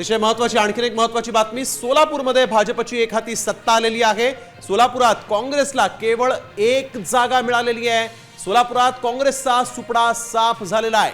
अतिशय महत्त्वाची आणखी एक महत्त्वाची बातमी सोलापूरमध्ये भाजपची एक हाती सत्ता आलेली आहे। सोलापुरात काँग्रेसला केवळ एक जागा मिळालेली आहे। सोलापुरात काँग्रेसचा सुपडा साफ झालेला आहे।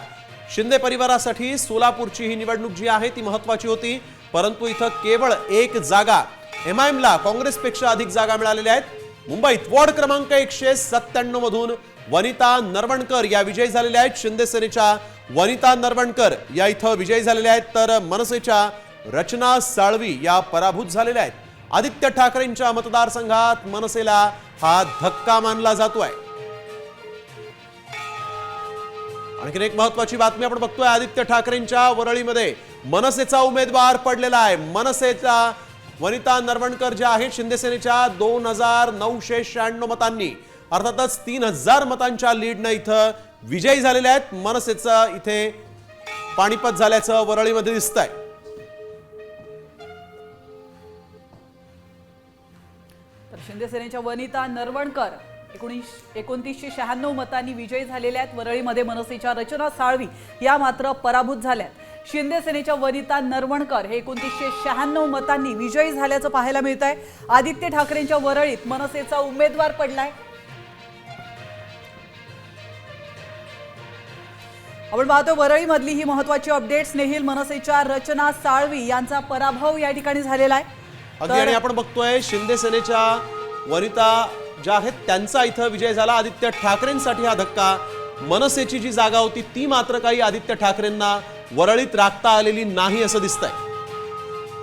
शिंदे परिवारासाठी सोलापूरची ही निवडणूक जी आहे ती महत्त्वाची होती, परंतु इथं केवळ एक जागा एमआयएमला काँग्रेसपेक्षा अधिक जागा मिळालेल्या आहेत। मुंबईत वॉर्ड क्रमांक 197 मधून वनिता नरवणकर या विजयी झालेल्या आहेत। शिंदे सेनेच्या वनिता नरवणकर या इथं विजयी झालेल्या आहेत, तर मनसेच्या रचना साळवी या पराभूत झालेल्या आहेत। आदित्य ठाकरेंच्या मतदारसंघात मनसेला हा धक्का मानला जातोय। आणखी एक महत्त्वाची बातमी आपण बघतोय, आदित्य ठाकरेंच्या वरळीमध्ये मनसेचा उमेदवार पडलेला आहे। मनसेचा वनिता नरवणकर ज्या आहेत शिंदे सेनेच्या 2996 मतांनी अर्थातच 3000 मतांच्या लीडने इथं विजयी झालेले आहेत। मनसेचं इथे पाणीपत झाल्याचं वरळीमध्ये दिसतंय। तर शिंदे सेनेच्या वनिता नरवणकर 2996 मतांनी विजयी झालेल्या आहेत। वरळीमध्ये मनसेच्या रचना साळवी या मात्र पराभूत झाल्या। शिंदे सेनेच्या वनिता नरवणकर हे 2996 मतांनी विजयी झाल्याचं पाहायला मिळतंय। आदित्य ठाकरेंच्या वरळीत मनसेचा उमेदवार पडलाय। आपण पाहतो वरळीमधली ही महत्त्वाची अपडेट। स्नेहिल, मनसेच्या रचना साळवी यांचा पराभव या ठिकाणी झालेला आहे। आणि आपण बघतोय शिंदे सेनेच्या वनिता ज्या आहेत त्यांचा इथं विजय झाला। आदित्य ठाकरेंसाठी हा धक्का। मनसेची जी जागा होती ती मात्र काही आदित्य ठाकरेंना वरळीत राखता आलेली नाही असं दिसतंय।